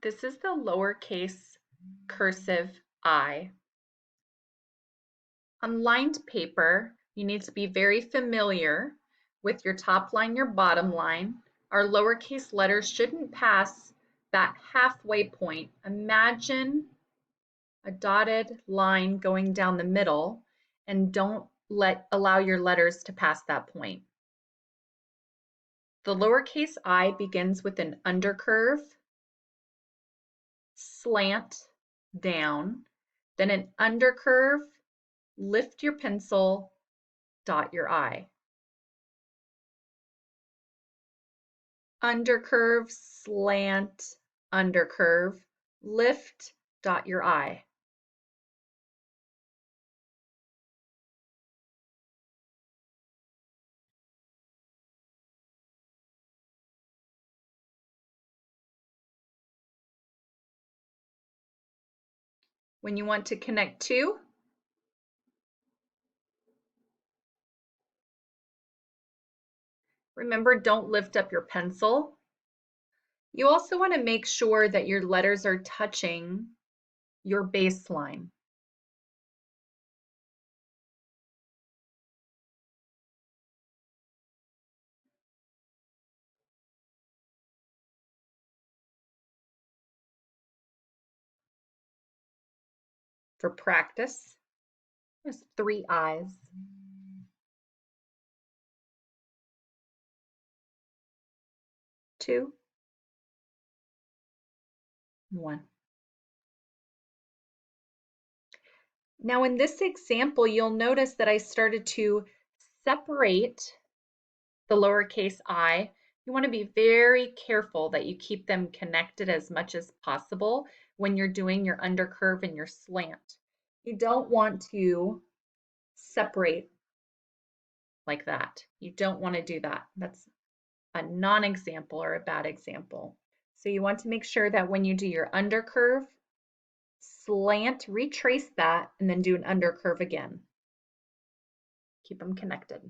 This is the lowercase cursive I. On lined paper, you need to be very familiar with your top line, your bottom line. Our lowercase letters shouldn't pass that halfway point. Imagine a dotted line going down the middle and don't allow your letters to pass that point. The lowercase I begins with an undercurve, slant down, then an undercurve, lift your pencil, dot your I. Undercurve, slant, undercurve, lift, dot your I. When you want to connect two, remember, don't lift up your pencil. You also want to make sure that your letters are touching your baseline. For practice, there's 3 I's. 2, 1. Now in this example, you'll notice that I started to separate the lowercase I. You want to be very careful that you keep them connected as much as possible when you're doing your undercurve and your slant. You don't want to separate like that. You don't want to do that. That's a non-example or a bad example. So you want to make sure that when you do your undercurve, slant, retrace that, and then do an undercurve again. Keep them connected.